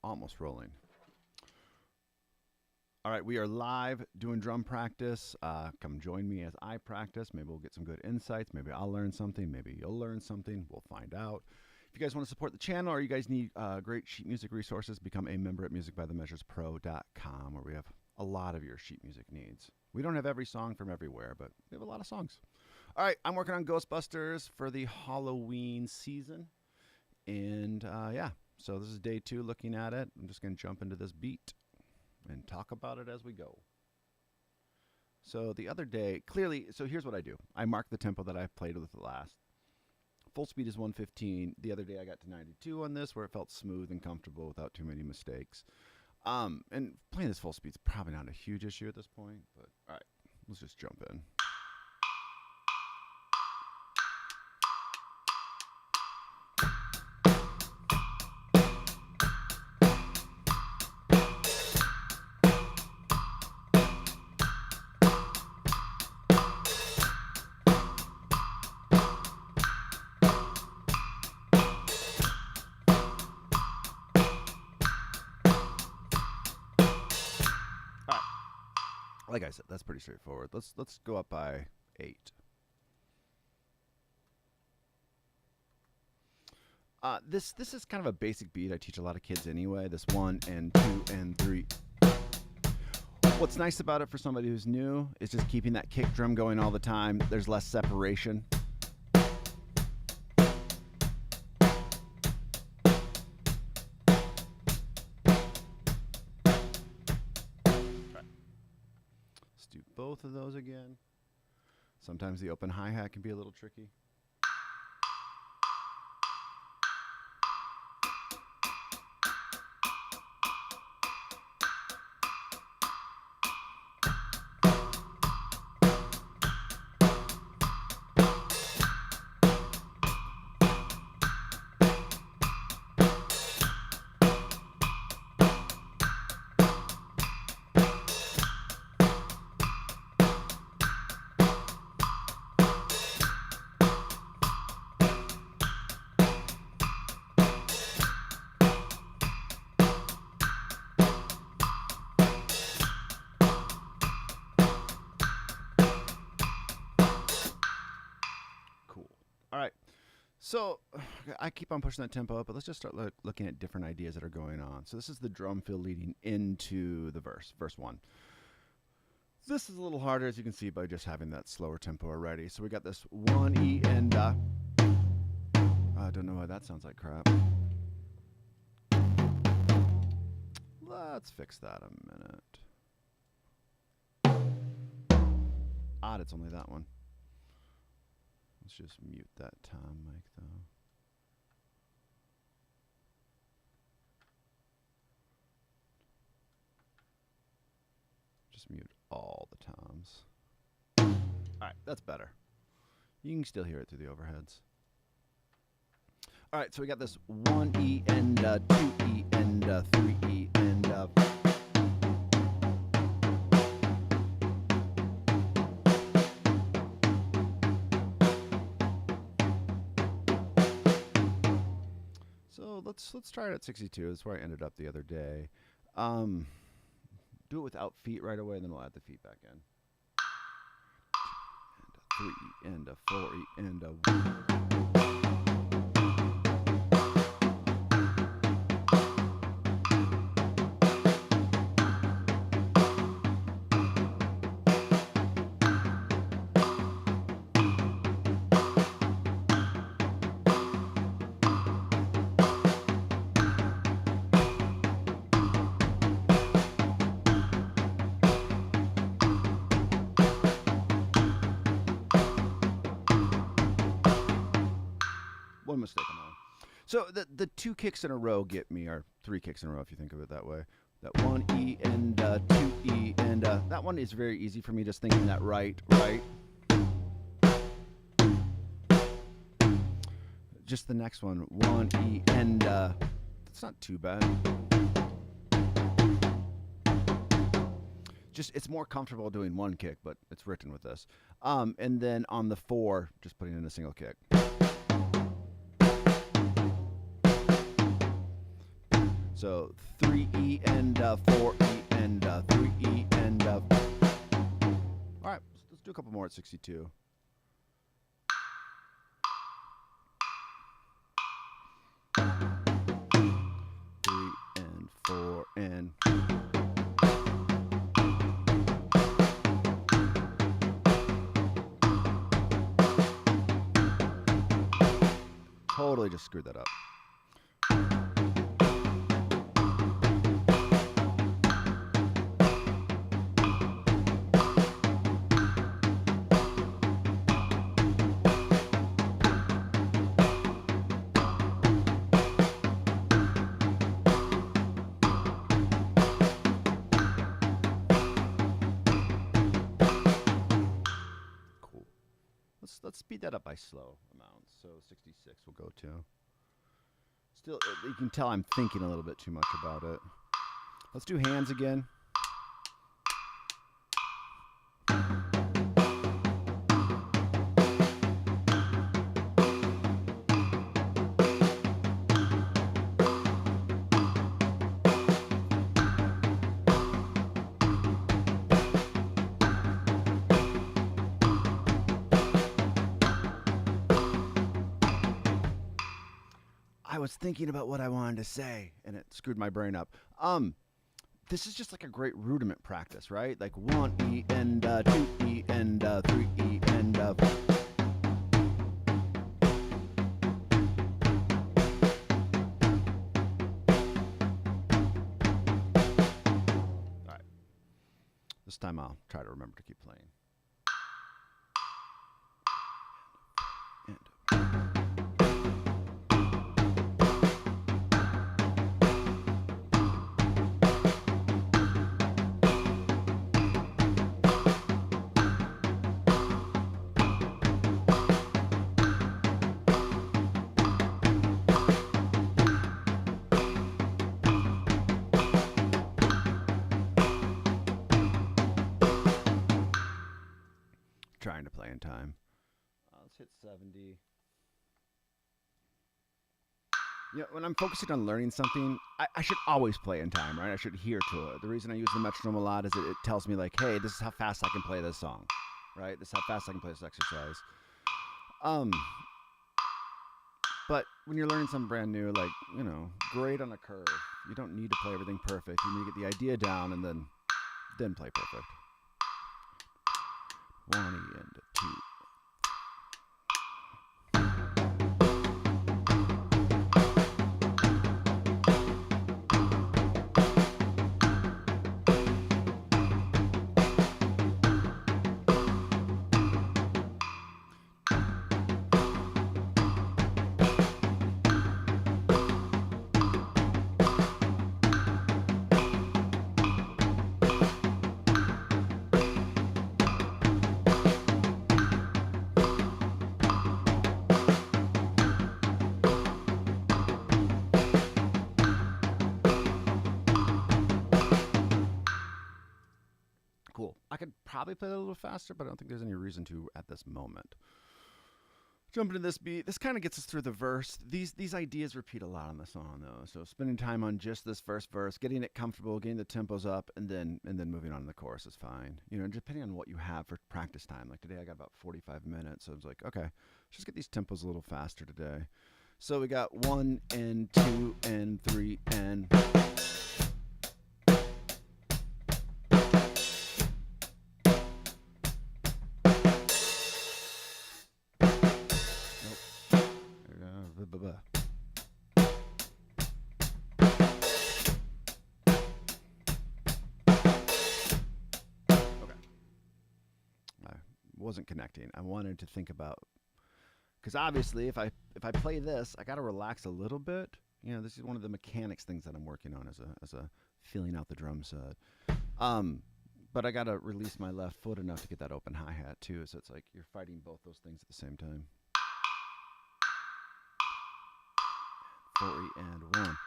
almost rolling. All right, we are live doing drum practice. Come join me as I practice. Maybe we'll get some good insights. Maybe I'll learn something. Maybe you'll learn something. We'll find out. If you guys want to support the channel or you guys need great sheet music resources, become a member at musicbythemeasurespro.com, where we have a lot of your sheet music needs. We don't have every song from everywhere, but we have a lot of songs. All right, I'm working on Ghostbusters for the Halloween season. And yeah, so this is day 2 looking at it. I'm just going to jump into this beat and talk about it as we go. So the other day, clearly, so here's what I do. I mark the tempo that I played with the last. Full speed is 115. The other day I got to 92 on this, where it felt smooth and comfortable without too many mistakes. And playing this full speed is probably not a huge issue at this point, but all right, let's just jump in. Like I said, that's pretty straightforward. Let's go up by 8. This is kind of a basic beat I teach a lot of kids anyway. This 1 and 2 and 3. What's nice about it for somebody who's new is just keeping that kick drum going all the time. There's less separation. Do both of those again. Sometimes the open hi-hat can be a little tricky. All right, so I keep on pushing that tempo up, but let's just start looking at different ideas that are going on. So this is the drum fill leading into the verse 1. This is a little harder, as you can see, by just having that slower tempo already. So we got this 1 E and I don't know why that sounds like crap. Let's fix that a minute. Odd, it's only that one. Let's just mute that tom mic, though. Just mute all the toms. All right, that's better. You can still hear it through the overheads. All right, so we got this 1 E and 2 E and 3 E and so let's try it at 62. That's where I ended up the other day. Do it without feet right away, and then we'll add the feet back in. And a 3 E and a 4 E and a 1. One mistake on that one. So the 2 kicks in a row get me, or 3 kicks in a row if you think of it that way. That 1 E and 2 E and that one is very easy for me, just thinking that right. Just the next one, 1 E and that's not too bad. Just it's more comfortable doing 1 kick, but it's written with this. And then on the 4, just putting in a single kick. So 3E and 4E and 3E and. All right, let's do a couple more at 62. 3 and 4 and. Totally just screwed that up. Let's speed that up by slow amounts. So 66 we'll go to. Still, you can tell I'm thinking a little bit too much about it. Let's do hands again. I was thinking about what I wanted to say, and it screwed my brain up. This is just like a great rudiment practice, right? Like 1E and 2E and 3E and. All right. This time I'll try to remember to keep playing. And. Trying to play in time. Let's hit 70. You know, when I'm focusing on learning something, I should always play in time, right? I should adhere to it. The reason I use the metronome a lot is it tells me, like, hey, this is how fast I can play this song, right? This is how fast I can play this exercise. But when you're learning something brand new, like, you know, grade on a curve, you don't need to play everything perfect. You need to get the idea down and then play perfect. 1 and 2. Cool. I could probably play it a little faster, but I don't think there's any reason to at this moment. Jumping to this beat, this kind of gets us through the verse. These ideas repeat a lot on the song, though. So spending time on just this first verse, getting it comfortable, getting the tempos up, and then moving on to the chorus is fine. You know, depending on what you have for practice time. Like today, I got about 45 minutes, so I was like, okay, let's just get these tempos a little faster today. So we got 1 and 2 and 3 and. Wasn't connecting. I wanted to think about, because obviously if I play this, I got to relax a little bit. You know, this is one of the mechanics things that I'm working on as a feeling out the drum set. But I got to release my left foot enough to get that open hi-hat too. So it's like you're fighting both those things at the same time. 4E and 1.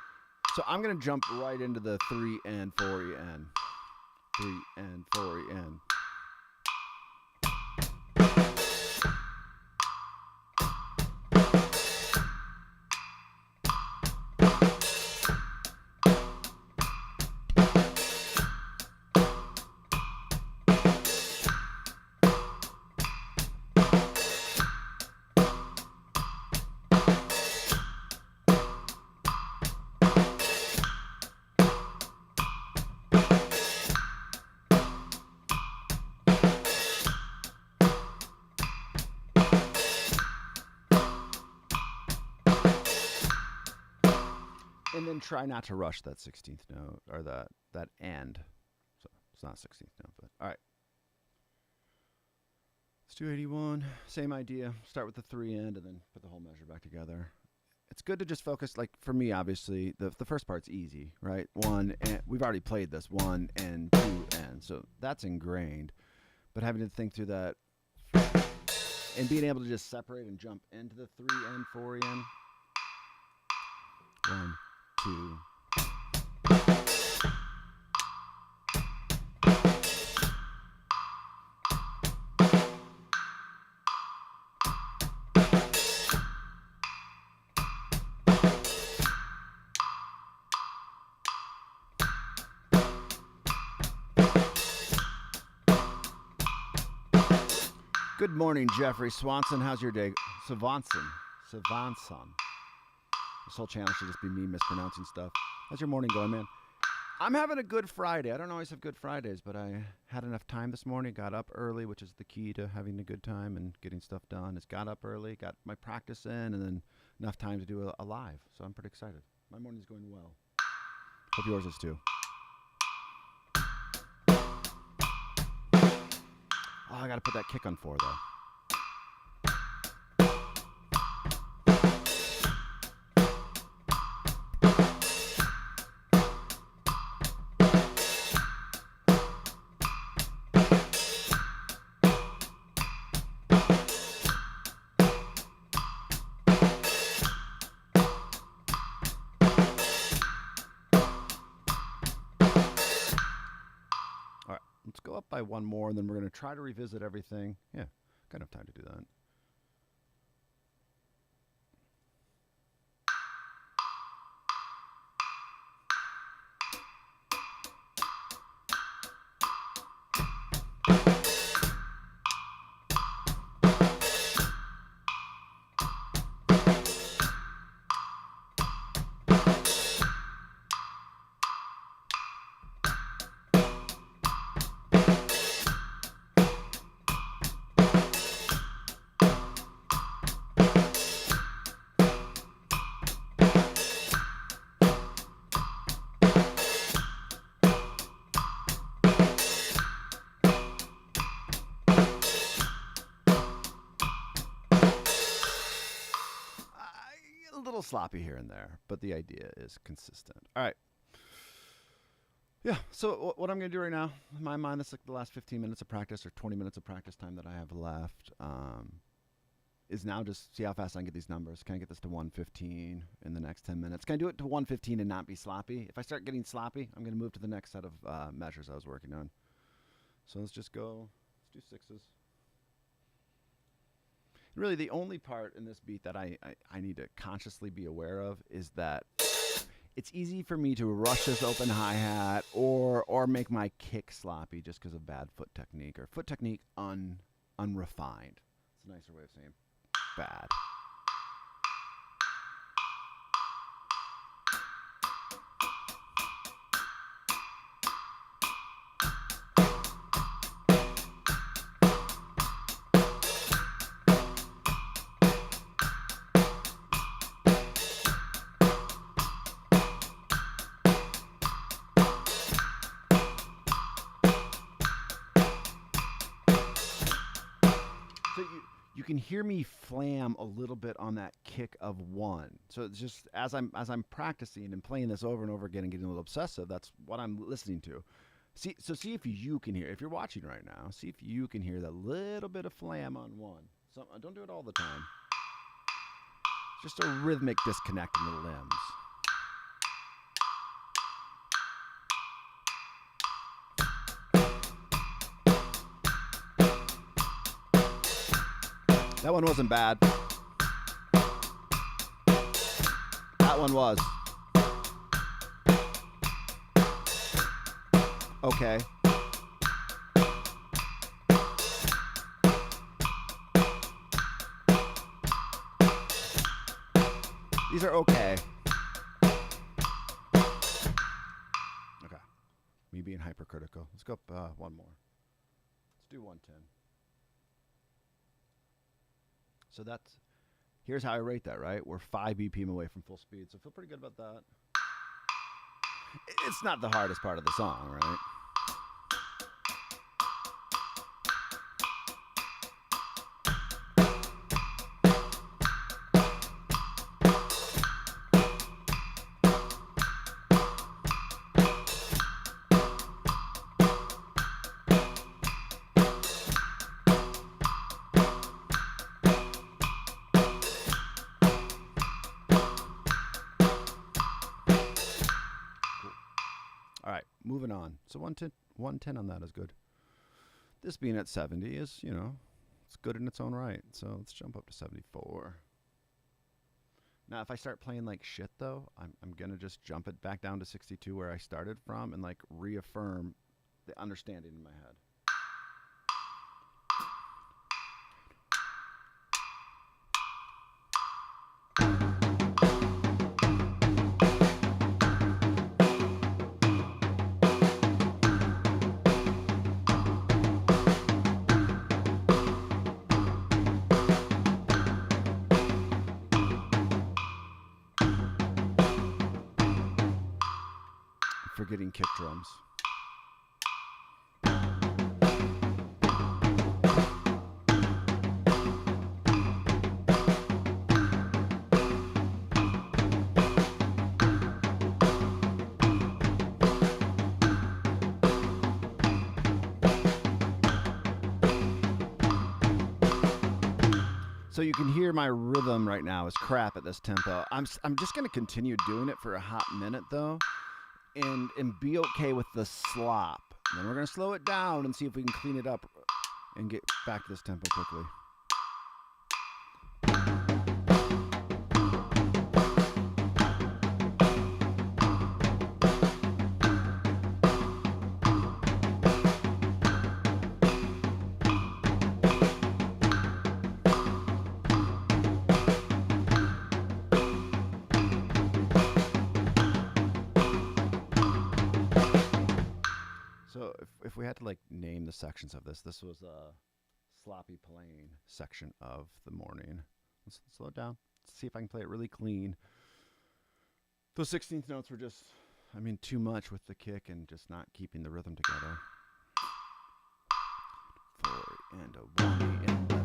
So I'm going to jump right into the 3 and 4E and 3 and 4E and. try not to rush that 16th note or that end. So it's not 16th note, but all right. Let's do 81. Same idea. Start with the 3 end and then put the whole measure back together. It's good to just focus, like for me, obviously, the first part's easy, right? 1, and we've already played this, 1 and 2 and. So that's ingrained. But having to think through that and being able to just separate and jump into the 3 and 4 end. 1, 2. Good morning, Jeffrey Swanson. How's your day? Swanson. This whole channel should just be me mispronouncing stuff. How's your morning going, man? I'm having a good Friday. I don't always have good Fridays, but I had enough time this morning. Got up early, which is the key to having a good time and getting stuff done. Is got up early, got my practice in, and then enough time to do a live. So I'm pretty excited. My morning's going well. Hope yours is too. Oh, I got to put that kick on 4, though. Let's go up by 1 more, and then we're going to try to revisit everything. Yeah, got enough time to do that. A little sloppy here and there, but the idea is consistent. All right. Yeah, so what I'm going to do right now, in my mind, it's like the last 15 minutes of practice or 20 minutes of practice time that I have left, is now just see how fast I can get these numbers. Can I get this to 115 in the next 10 minutes? Can I do it to 115 and not be sloppy? If I start getting sloppy, I'm going to move to the next set of measures I was working on. So let's just go, let's do 6s. Really, the only part in this beat that I need to consciously be aware of is that it's easy for me to rush this open hi-hat or make my kick sloppy just because of bad foot technique or foot technique unrefined. It's a nicer way of saying bad. You can hear me flam a little bit on that kick of 1. So it's just as I'm practicing and playing this over and over again and getting a little obsessive, that's what I'm listening to. See if you can hear. If you're watching right now, see if you can hear that little bit of flam on 1. So don't do it all the time. It's just a rhythmic disconnect in the limbs. That one wasn't bad. That one was. Okay. These are okay. Okay. Me being hypercritical. Let's go up 1 more. Let's do 110. So here's how I rate that, right? We're 5 BPM away from full speed, so I feel pretty good about that. It's not the hardest part of the song, right? All right, moving on. So 110 on that is good. This being at 70 is, it's good in its own right. So let's jump up to 74. Now, if I start playing like shit, though, I'm going to just jump it back down to 62 where I started from and like reaffirm the understanding in my head. Forgetting kick drums. So you can hear my rhythm right now is crap at this tempo. I'm just going to continue doing it for a hot minute, though. And be okay with the slop. And then we're going to slow it down and see if we can clean it up and get back to this tempo quickly. So if we had to like name the sections of this was a sloppy playing section of the morning. Let's slow it down. Let's see if I can play it really clean. Those 16th notes were just, too much with the kick and just not keeping the rhythm together. 4 and a 1 and a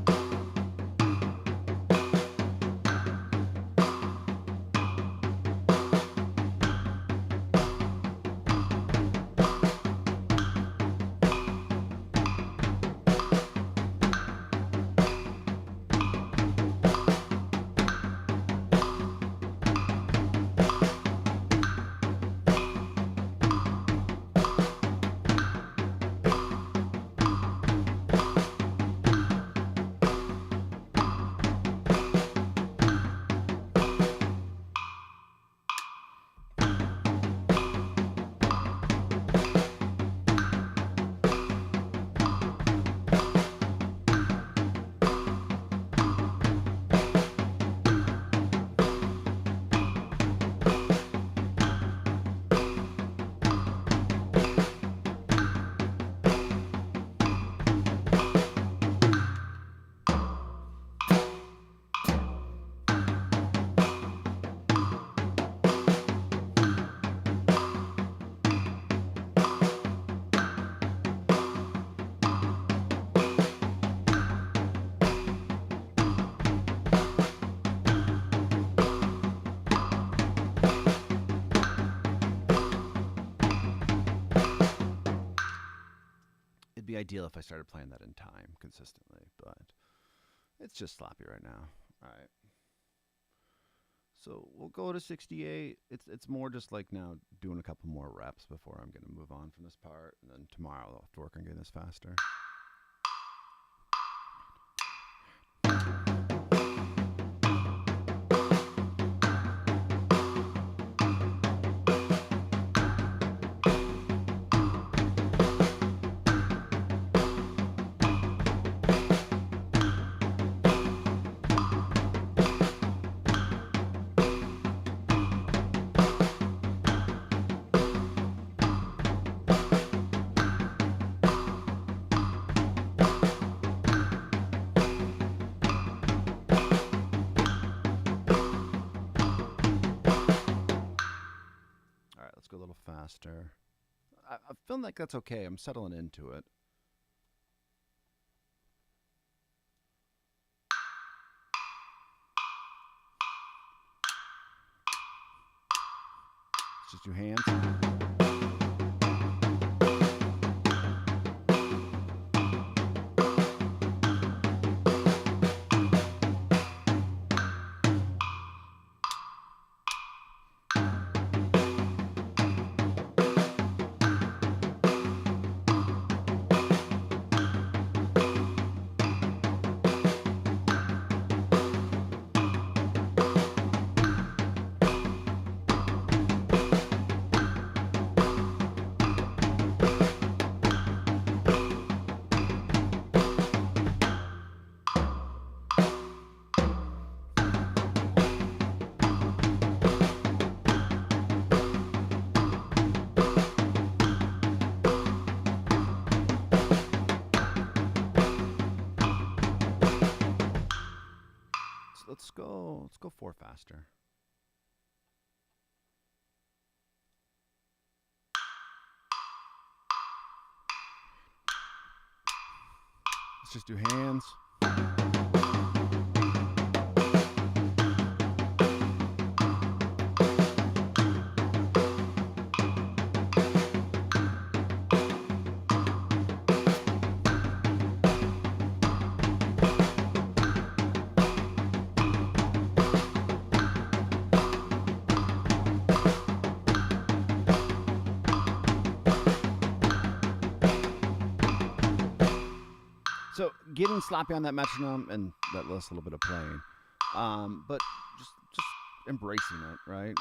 It'd be ideal if I started playing that in time consistently, but it's just sloppy right now. All right. So we'll go to 68. It's more just like now doing a couple more reps before I'm going to move on from this part. And then tomorrow I'll have to work on getting this faster. little faster. I feel like that's okay. I'm settling into it. Let's just do hands. Let's go 4 faster. Let's just do hands. So getting sloppy on that metronome and that last little bit of playing, but just embracing it, right?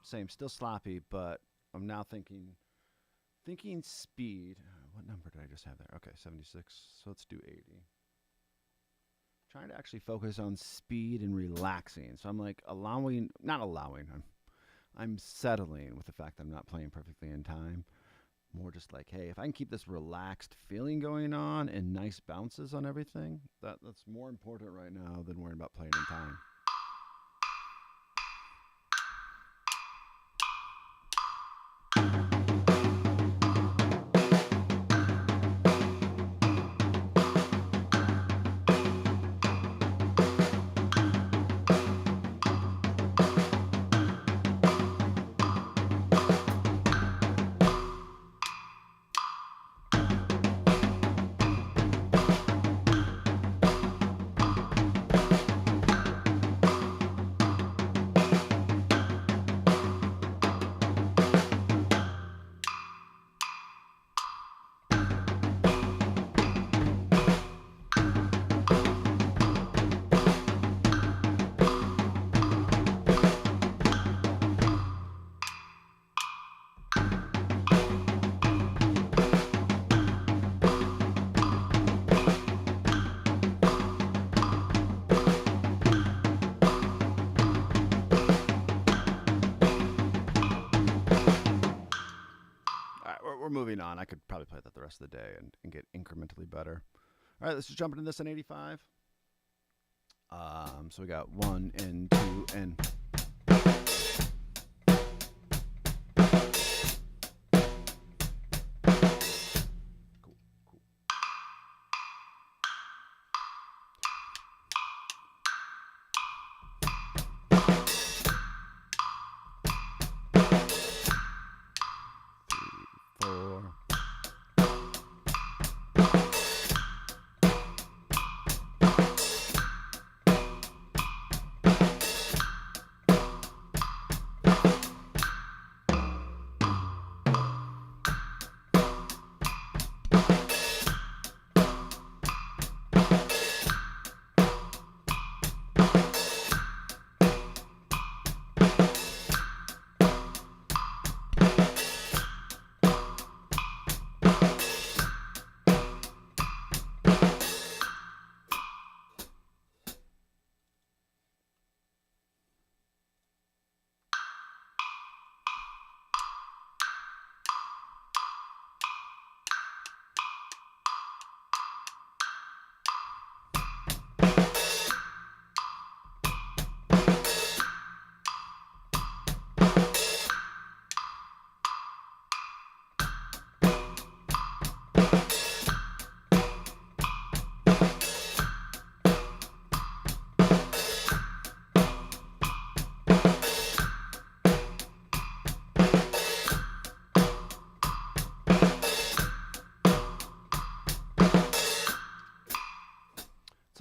Same, still sloppy, but I'm now thinking speed. What number did I just have there? Okay, 76. So let's do 80. Trying to actually focus on speed and relaxing. So I'm like not allowing. I'm settling with the fact that I'm not playing perfectly in time. More just like, hey, if I can keep this relaxed feeling going on and nice bounces on everything, that's more important right now than worrying about playing in time. Moving on. I could probably play that the rest of the day and get incrementally better. All right, let's just jump into this in 85. So we got 1 and 2 and...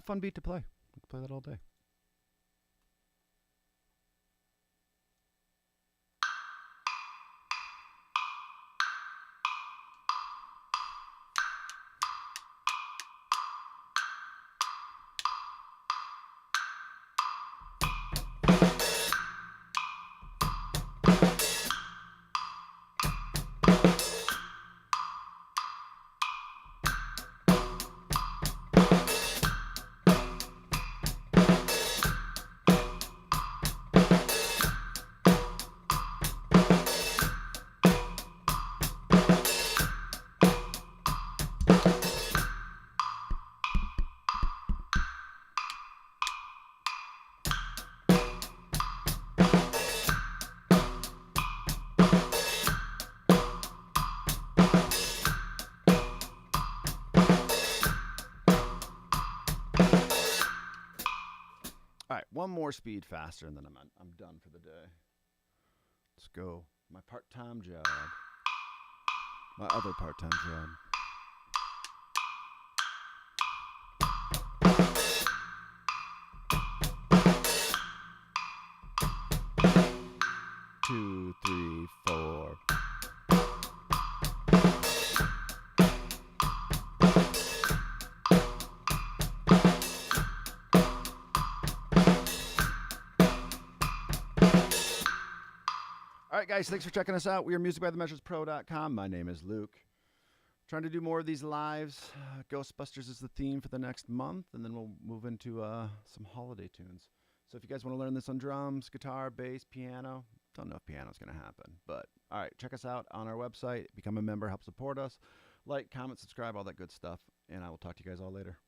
fun beat to play. We can play that all day. All right, one more speed faster, and then I'm done for the day. Let's go. My part-time job. My other part-time job. Two, three, four. All right, guys, thanks for checking us out. We are musicbythemeasurespro.com. My name is Luke. Trying to do more of these lives. Ghostbusters is the theme for the next month, and then we'll move into some holiday tunes. So if you guys want to learn this on drums, guitar, bass, piano, don't know if piano's going to happen. But, all right, check us out on our website. Become a member, help support us. Like, comment, subscribe, all that good stuff. And I will talk to you guys all later.